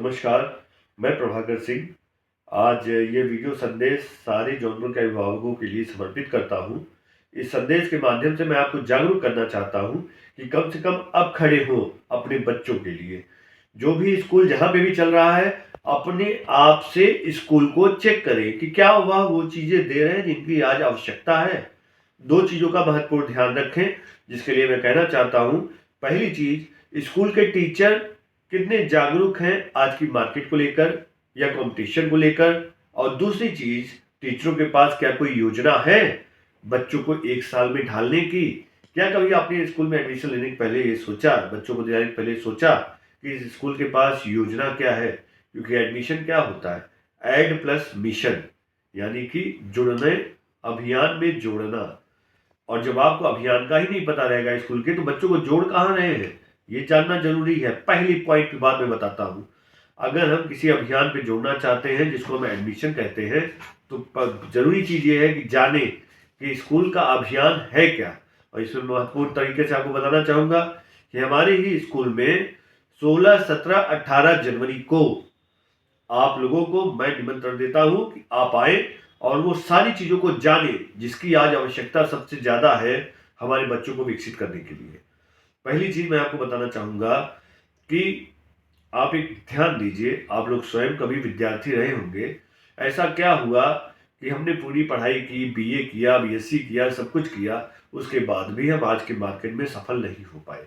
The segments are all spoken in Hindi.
नमस्कार, मैं प्रभाकर सिंह। आज ये वीडियो संदेश सारे जौनपुर के अभिभावकों के लिए समर्पित करता हूँ। इस संदेश के माध्यम से मैं आपको जागरूक करना चाहता हूँ कि कम से कम अब खड़े हों अपने बच्चों के लिए। जो भी स्कूल जहाँ पे भी चल रहा है, अपने आप से स्कूल को चेक करें कि क्या वह वो चीज़ें दे रहे हैं जिनकी आज आवश्यकता है। 2 चीज़ों का महत्वपूर्ण ध्यान रखें, जिसके लिए मैं कहना चाहता हूँ। पहली चीज़, स्कूल के टीचर कितने जागरूक हैं आज की मार्केट को लेकर या कंपटीशन को लेकर। और दूसरी चीज़, टीचरों के पास क्या कोई योजना है बच्चों को 1 साल में ढालने की। क्या कभी आपने स्कूल में एडमिशन लेने के पहले ये सोचा, बच्चों को दिलाने के पहले सोचा कि इस स्कूल के पास योजना क्या है? क्योंकि एडमिशन क्या होता है? ऐड प्लस मिशन, यानी कि जुड़ने, अभियान में जोड़ना। और जब आपको अभियान का ही नहीं पता रहेगा स्कूल के, तो बच्चों को जोड़ कहाँ रहे हैं, ये जानना जरूरी है। पहली पॉइंट के बाद मैं बताता हूँ। अगर हम किसी अभियान पे जोड़ना चाहते हैं, जिसको हम एडमिशन कहते हैं, तो जरूरी चीज ये है कि जाने कि स्कूल का अभियान है क्या। और इसमें महत्वपूर्ण तरीके से आपको बताना चाहूंगा कि हमारे ही स्कूल में 16, 17, 18 जनवरी को आप लोगों को मैं निमंत्रण देता हूं कि आप आए और वो सारी चीजों को जाने जिसकी आज आवश्यकता सबसे ज्यादा है हमारे बच्चों को विकसित करने के लिए। पहली चीज मैं आपको बताना चाहूंगा कि आप एक ध्यान दीजिए। आप लोग स्वयं कभी विद्यार्थी रहे होंगे। ऐसा क्या हुआ कि हमने पूरी पढ़ाई की, बीए किया, बीएससी किया, सब कुछ किया, उसके बाद भी हम आज के मार्केट में सफल नहीं हो पाए,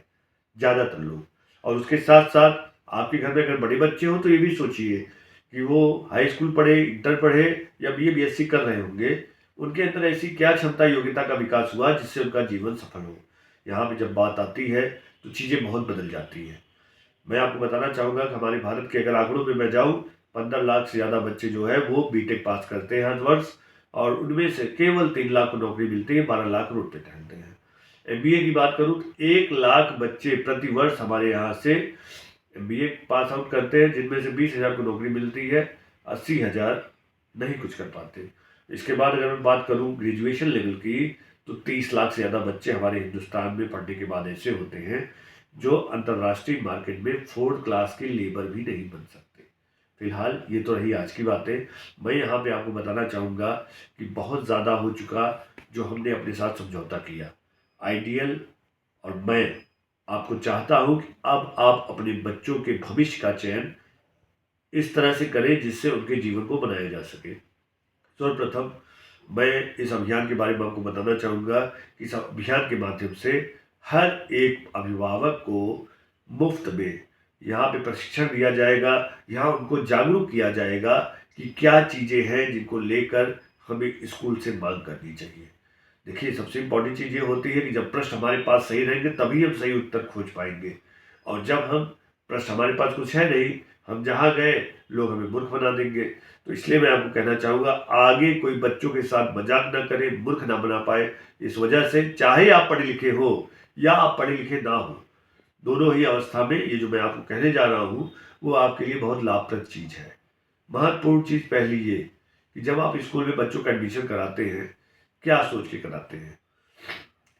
ज़्यादातर लोग। और उसके साथ साथ आपके घर में अगर बड़े बच्चे हो तो ये भी सोचिए कि वो हाई स्कूल पढ़े, इंटर पढ़े या बीए बीएससी कर रहे होंगे, उनके अंदर ऐसी क्या क्षमता, योग्यता का विकास हुआ जिससे उनका जीवन सफल हो। यहाँ पे जब बात आती है तो चीज़ें बहुत बदल जाती हैं। मैं आपको बताना चाहूँगा कि हमारे भारत के अगर आंकड़ों में मैं जाऊँ, 15 लाख से ज़्यादा बच्चे जो है वो बीटेक पास करते हैं हर वर्ष, और उनमें से केवल 3 लाख को नौकरी मिलती है, 12 लाख रोड पे टहलते हैं। एमबीए की बात करूँ तो 1 लाख बच्चे प्रति वर्ष हमारे यहाँ से एमबीए पास आउट करते हैं, जिनमें से 20,000 को नौकरी मिलती है, 80,000 नहीं कुछ कर पाते। इसके बाद अगर मैं बात करूँ ग्रेजुएशन लेवल की, तो 30 लाख से ज़्यादा बच्चे हमारे हिंदुस्तान में पढ़ने के बाद ऐसे होते हैं जो अंतर्राष्ट्रीय मार्केट में 4th क्लास के लेबर भी नहीं बन सकते। फिलहाल ये तो रही आज की बातें। मैं यहाँ पे आपको बताना चाहूँगा कि बहुत ज़्यादा हो चुका जो हमने अपने साथ समझौता किया। आइडियल और मैं आपको चाहता हूँ कि अब आप अपने बच्चों के भविष्य का चयन इस तरह से करें जिससे उनके जीवन को बनाया जा सके। सर्वप्रथम मैं इस अभियान के बारे में आपको बताना चाहूँगा कि इस अभियान के माध्यम से हर एक अभिभावक को मुफ्त में यहाँ पे प्रशिक्षण दिया जाएगा। यहाँ उनको जागरूक किया जाएगा कि क्या चीज़ें हैं जिनको लेकर हमें स्कूल से मांग करनी चाहिए। देखिए, सबसे इम्पोर्टेंट चीज़ ये होती है कि जब प्रश्न हमारे पास सही रहेंगे तभी हम सही उत्तर खोज पाएंगे। और जब हम प्रश्न हमारे पास कुछ है नहीं, हम जहाँ गए लोग हमें मूर्ख बना देंगे। तो इसलिए मैं आपको कहना चाहूँगा, आगे कोई बच्चों के साथ मजाक ना करे, मूर्ख ना बना पाए। इस वजह से चाहे आप पढ़े लिखे हो या आप पढ़े लिखे ना हो, दोनों ही अवस्था में ये जो मैं आपको कहने जा रहा हूँ वो आपके लिए बहुत लाभप्रद चीज़ है। महत्वपूर्ण चीज़ पहली ये कि जब आप स्कूल में बच्चों का एडमिशन कराते हैं, क्या सोच के कराते हैं?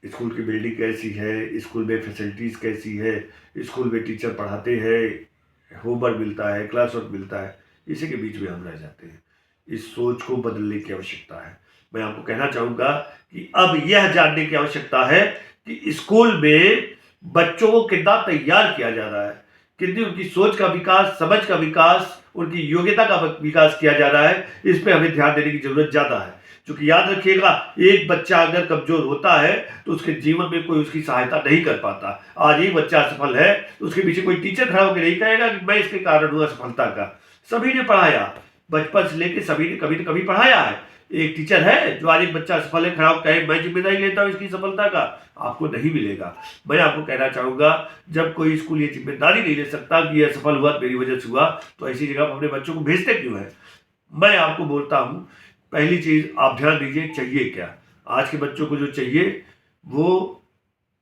स्कूल की बिल्डिंग कैसी है, स्कूल में फैसिलिटीज़ कैसी है, स्कूल में टीचर पढ़ाते हैं, होमवर्क मिलता है, क्लास वर्क मिलता है, इसी के बीच में हम रह जाते हैं। इस सोच को बदलने की आवश्यकता है। मैं आपको कहना चाहूँगा कि अब यह जानने की आवश्यकता है कि स्कूल में बच्चों को कितना तैयार किया जा रहा है, कितनी उनकी सोच का विकास, समझ का विकास, उनकी योग्यता का विकास किया जा रहा है। इस पर हमें ध्यान देने की जरूरत ज़्यादा है। क्योंकि याद रखिएगा, एक बच्चा अगर कमजोर होता है तो उसके जीवन में कोई उसकी सहायता नहीं कर पाता। आज एक बच्चा सफल है तो उसके पीछे कोई टीचर खड़ा होकर नहीं कहेगा कि मैं इसके कारण हुआ सफलता का। सभी ने पढ़ाया, बचपन से लेकर सभी ने कभी न कभी पढ़ाया है। एक टीचर है जो आज एक बच्चा सफल है, खड़ा होकर कहे मैं जिम्मेदारी लेता हूँ इसकी सफलता का, आपको नहीं मिलेगा। मैं आपको कहना चाहूँगा, जब कोई स्कूल ये जिम्मेदारी नहीं ले सकता कि यह सफल हुआ मेरी वजह से हुआ, तो ऐसी जगह पर अपने बच्चों को भेजते क्यों है? मैं आपको बोलता हूँ, पहली चीज आप ध्यान दीजिए, चाहिए क्या? आज के बच्चों को जो चाहिए वो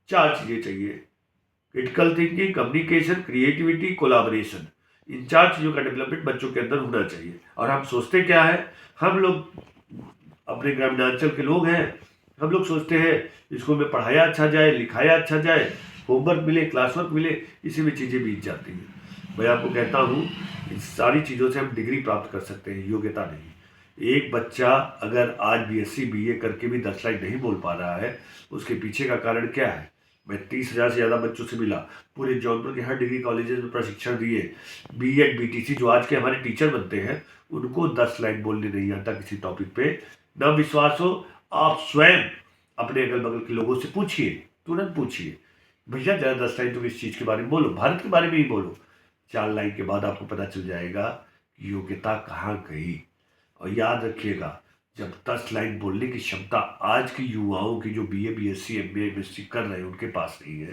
4 चीजें चाहिए: critical thinking, communication, creativity, collaboration. इन 4 चीजों का डेवलपमेंट बच्चों के अंदर होना चाहिए। और हम सोचते क्या है, हम लोग अपने ग्रामीणांचल के लोग हैं, हम लोग सोचते हैं स्कूल में पढ़ाया अच्छा जाए, लिखाया अच्छा जाए, होमवर्क मिले, क्लास वर्क मिले, इसी में चीजें बीत जाती हैं। मैं आपको कहता हूँ इस सारी चीज़ों से हम डिग्री प्राप्त कर सकते हैं, योग्यता नहीं। एक बच्चा अगर आज बीएससी बीए करके भी 10 लाइन नहीं बोल पा रहा है, उसके पीछे का कारण क्या है? मैं 30,000 से ज़्यादा बच्चों से मिला, पूरे जौनपुर के हर डिग्री कॉलेजेस में प्रशिक्षण दिए। बीएड बीटीसी जो आज के हमारे टीचर बनते हैं, उनको 10 लाइन बोलने नहीं आता किसी टॉपिक पे। ना विश्वास हो, आप स्वयं अपने अगल बगल के लोगों से पूछिए, तुरंत पूछिए, भैया जरा 10 लाइन तुम इस चीज़ के बारे में बोलो, भारत के बारे में ही बोलो। 4 लाइन के बाद आपको पता चल जाएगा कि योग्यता कहाँ गई। और याद रखिएगा, जब 10 लाइन बोलने की क्षमता आज की युवाओं की जो बीए बीएससी एमए एमएससी कर रहे हैं उनके पास नहीं है,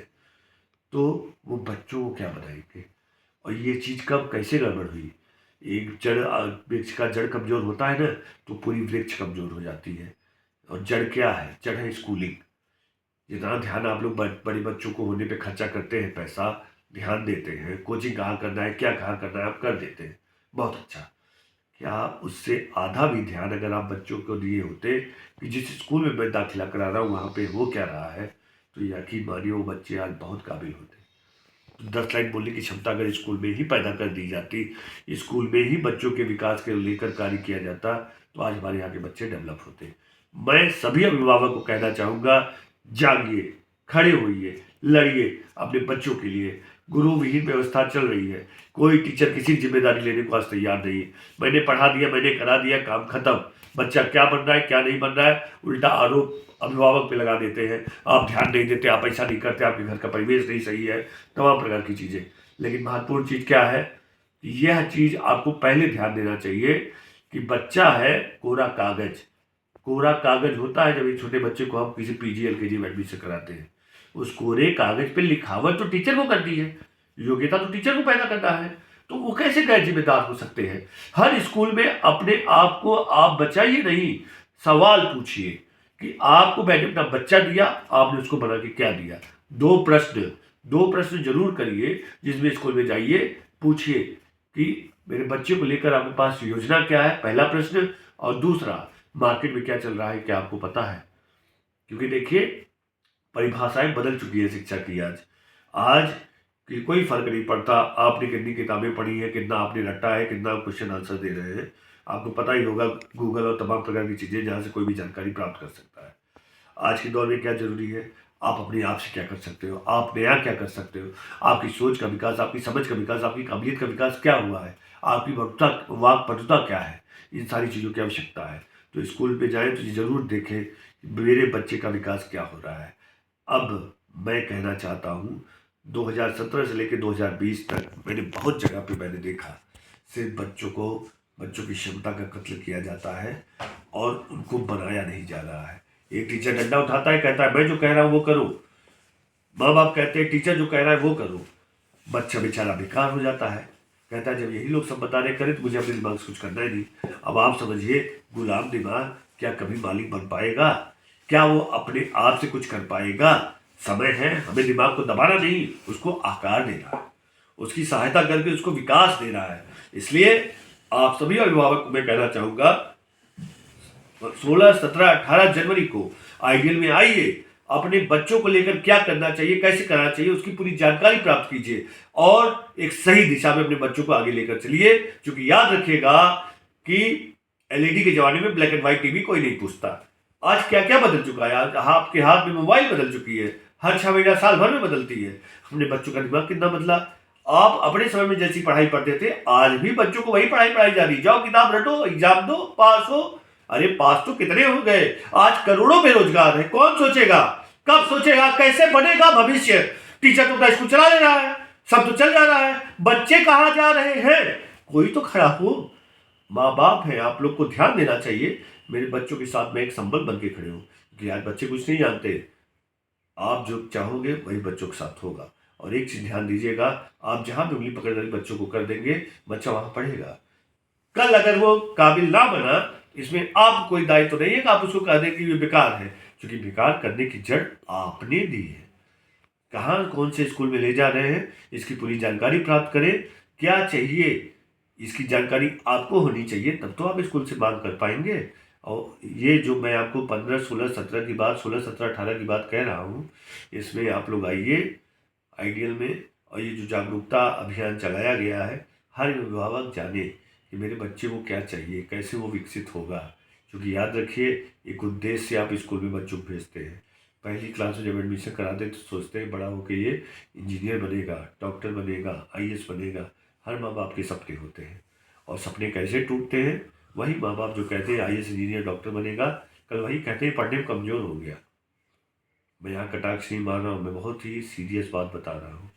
तो वो बच्चों को क्या बनाएंगे? और ये चीज़ कब कैसे गड़बड़ हुई? एक वृक्ष का जड़ कमजोर होता है ना, तो पूरी वृक्ष कमजोर हो जाती है। और जड़ क्या है? जड़ है स्कूलिंग। जितना ध्यान आप लोग बड़े बच्चों को होने पे खर्चा करते हैं, पैसा ध्यान देते हैं, कोचिंग कहाँ करना है, क्या कहाँ करना है, आप कर देते हैं, बहुत अच्छा। क्या उससे आधा भी ध्यान अगर आप बच्चों को दिए होते कि जिस स्कूल में मैं दाखिला करा रहा हूँ वहाँ पे हो क्या रहा है, तो यकीन मानिए वो बच्चे आज बहुत काबिल होते। 10 लाइन बोलने की क्षमता अगर स्कूल में ही पैदा कर दी जाती, स्कूल में ही बच्चों के विकास के लेकर कार्य किया जाता, तो आज हमारे यहाँ के बच्चे डेवलप होते। मैं सभी अभिभावक को कहना चाहूँगा, जागिए, खड़े होइए, लड़िए अपने बच्चों के लिए। गुरु विहीन व्यवस्था चल रही है, कोई टीचर किसी जिम्मेदारी लेने को आज तैयार नहीं है। मैंने पढ़ा दिया, मैंने करा दिया, काम खत्म। बच्चा क्या बन रहा है क्या नहीं बन रहा है, उल्टा आरोप अभिभावक पे लगा देते हैं। आप ध्यान नहीं देते, आप ऐसा नहीं करते, आपके घर का परिवेश नहीं सही है, तमाम प्रकार की चीज़ें। लेकिन महत्वपूर्ण चीज़ क्या है? यह चीज़ आपको पहले ध्यान देना चाहिए कि बच्चा है कोरा कागज। कोरा कागज होता है जब एक छोटे बच्चे को हम किसी पीजी एलकेजी में एडमिशन कराते हैं, उस कोरे कागज पे लिखावट तो टीचर को करती है, योग्यता तो टीचर को पैदा करना है, तो वो कैसे गैर जिम्मेदार हो सकते हैं? हर स्कूल में अपने आप को आप बचाइए नहीं, सवाल पूछिए कि आपको मैंने अपना बच्चा दिया, आपने उसको बना के क्या दिया। दो प्रश्न जरूर करिए, जिसमें स्कूल में जाइए, पूछिए कि मेरे बच्चे को लेकर आपके पास योजना क्या है, पहला प्रश्न। और दूसरा, मार्केट में क्या चल रहा है क्या आपको पता है? क्योंकि देखिए, परिभाषाएं बदल चुकी है शिक्षा की। आज आज कि कोई फर्क नहीं पड़ता आपने कितनी किताबें पढ़ी है, कितना आपने रटा है, कितना क्वेश्चन आंसर दे रहे हैं। आपको पता ही होगा, गूगल और तमाम प्रकार की चीज़ें जहाँ से कोई भी जानकारी प्राप्त कर सकता है। आज के दौर में क्या जरूरी है? आप अपने आप से क्या कर सकते हो, आप नया क्या कर सकते हो, आपकी सोच का विकास, आपकी समझ का विकास, आपकी काबिलियत का विकास क्या हुआ है, आपकी वाक पटुता क्या है, इन सारी चीज़ों की आवश्यकता है। तो स्कूल पे जाएं तो जरूर देखें मेरे बच्चे का विकास क्या हो रहा है। अब मैं कहना चाहता हूँ, 2017 से लेकर 2020 तक मैंने बहुत जगह पे मैंने देखा, सिर्फ बच्चों की क्षमता का कत्ल किया जाता है और उनको बनाया नहीं जा रहा है। एक टीचर डंडा उठाता है, कहता है मैं जो कह रहा हूँ वो करो, माँ बाप कहते हैं टीचर जो कह रहा है वो करो, बच्चा बेचारा बेकार हो जाता है, कहता है जब यही लोग सब बता रहे करें तो मुझे अपने दिमाग से कुछ करना ही नहीं। अब आप समझिए, गुलाम दिमाग क्या कभी मालिक बन पाएगा? क्या वो अपने आप से कुछ कर पाएगा? समय है, हमें दिमाग को दबाना नहीं, उसको आकार देना है, उसकी सहायता करके उसको विकास देना है। इसलिए आप सभी अभिभावक को मैं कहना चाहूंगा, 16, 17, 18 जनवरी को आइडियल में आइए, अपने बच्चों को लेकर क्या करना चाहिए, कैसे करना चाहिए, उसकी पूरी जानकारी प्राप्त कीजिए और एक सही दिशा में अपने बच्चों को आगे लेकर चलिए। क्योंकि याद रखिएगा कि एलईडी के जमाने में ब्लैक एंड व्हाइट टीवी कोई नहीं पूछता। आज क्या क्या बदल चुका है, आज आपके हाथ में मोबाइल बदल चुकी है, हर 6 महीना साल भर में बदलती है। अपने बच्चों का दिमाग कितना बदला। आप अपने समय में जैसी पढ़ाई पढ़ते थे, आज भी बच्चों को वही पढ़ाई पढ़ाई जा रही। जाओ किताब रटो, एग्जाम दो, पास हो। अरे पास तो कितने हो गए, आज करोड़ों बेरोजगार है। कौन सोचेगा, कब सोचेगा, कैसे बनेगा भविष्य? टीचर तो अपना स्कूल चला ले रहा है, सब तो चल जा रहा है, बच्चे कहाँ जा रहे हैं? कोई तो खड़ा हो। माँ बाप है, आप लोग को ध्यान देना चाहिए। मेरे बच्चों के साथ मैं एक संबल बन के खड़े हूँ, क्योंकि आज बच्चे कुछ नहीं जानते। आप जो चाहोगे वही बच्चों के साथ होगा। और एक चीज ध्यान दीजिएगा, आप जहां भी उंगली पकड़ कर बच्चों को कर देंगे, बच्चा वहां पढ़ेगा। कल अगर वो काबिल ना बना, इसमें आप कोई दायित्व तो नहीं है कि आप उसको कह दें कि ये बेकार है, क्योंकि बेकार करने की जड़ आपने दी है। कहाँ कौन से स्कूल में ले जा रहे हैं, इसकी पूरी जानकारी प्राप्त करें। क्या चाहिए, इसकी जानकारी आपको होनी चाहिए, तब तो आप स्कूल से मांग कर पाएंगे। और ये जो मैं आपको 15, 16, 17 की बात, 16, 17, 18 की बात कह रहा हूँ, इसमें आप लोग आइए आइडियल में और ये जो जागरूकता अभियान चलाया गया है, हर अभिभावक जाने कि मेरे बच्चे को क्या चाहिए, कैसे वो विकसित होगा। क्योंकि याद रखिए, एक उद्देश्य से आप स्कूल में बच्चों को भेजते हैं। पहली क्लास में जब एडमिशन कराते हैं तो सोचते हैं बड़ा होकर ये इंजीनियर बनेगा, डॉक्टर बनेगा, आईएएस बनेगा। हर माँ बाप के सपने होते हैं, और सपने कैसे टूटते हैं। वही माँ बाप जो कहते हैं आईएएस इंजीनियर डॉक्टर बनेगा, कल वही कहते हैं पढ़ने में कमज़ोर हो गया। मैं यहाँ कटाक्ष नहीं मार रहा हूँ, मैं बहुत ही सीरियस बात बता रहा हूँ।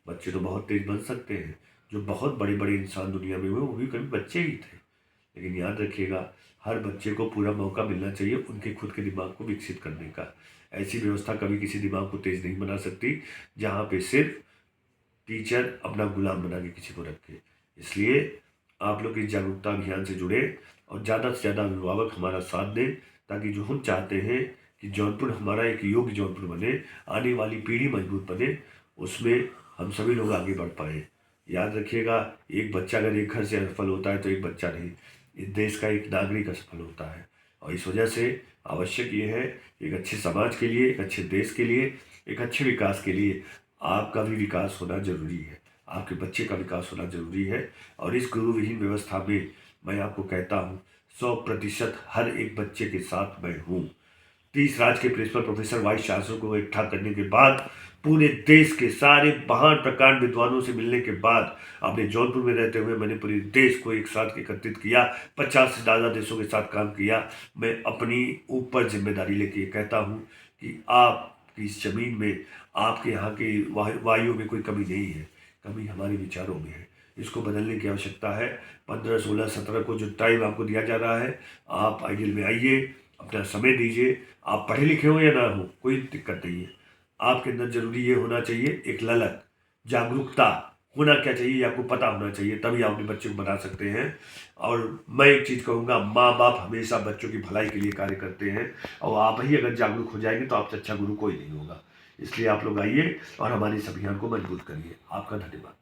बच्चे तो बहुत तेज बन सकते हैं, जो बहुत बड़े बड़े इंसान दुनिया में हुए वो भी कभी बच्चे ही थे। लेकिन याद रखिएगा, हर बच्चे को पूरा मौका मिलना चाहिए उनके खुद के दिमाग को विकसित करने का। ऐसी व्यवस्था कभी किसी दिमाग को तेज नहीं बना सकती जहाँ पे सिर्फ टीचर अपना गुलाम बना के किसी को रखे। इसलिए आप लोग इस जागरूकता अभियान से जुड़े और ज़्यादा से ज़्यादा अभिभावक हमारा साथ दें, ताकि जो हम चाहते हैं कि जौनपुर हमारा एक योग्य जौनपुर बने, आने वाली पीढ़ी मजबूत बने, उसमें हम सभी लोग आगे बढ़ पाएँ। याद रखिएगा, एक बच्चा अगर एक घर से असफल होता है तो एक बच्चा नहीं, इस देश का एक नागरिक असफल होता है। और इस वजह से आवश्यक ये है, एक अच्छे समाज के लिए, एक अच्छे देश के लिए, एक अच्छे विकास के लिए आपका भी विकास होना जरूरी है, आपके बच्चे का विकास होना जरूरी है। और इस गुरु विहीन व्यवस्था में मैं आपको कहता हूँ 100% हर एक बच्चे के साथ मैं हूँ। 30 राज्य के प्रिंसिपल प्रोफेसर वाइस चांसलर को इकट्ठा करने के बाद, पूरे देश के सारे महान प्रकांड विद्वानों से मिलने के बाद, अपने जौनपुर में रहते हुए मैंने पूरे देश को एक साथ एकत्रित किया, 50 से ज़्यादा देशों के साथ काम किया। मैं अपनी ऊपर जिम्मेदारी लेके कहता हूँ कि आपकी इस जमीन में, आपके यहाँ की वायु में कोई कमी नहीं है, कमी हमारे विचारों में है। इसको बदलने की आवश्यकता है। 15, 16, 17 को जो टाइम आपको दिया जा रहा है, आप आइडियल में आइए, अपना समय दीजिए। आप पढ़े लिखे हो या ना हो, कोई दिक्कत नहीं है। आपके अंदर जरूरी ये होना चाहिए, एक ललक, जागरूकता होना क्या चाहिए, ये आपको पता होना चाहिए, तभी आप अपने बच्चे को बना सकते हैं। और मैं एक चीज़ कहूँगा, माँ बाप हमेशा बच्चों की भलाई के लिए कार्य करते हैं, और आप ही अगर जागरूक हो जाएंगे तो आपसे अच्छा गुरु कोई नहीं होगा। इसलिए आप लोग आइए और हमारे इस अभियान को मजबूत करिए। आपका धन्यवाद।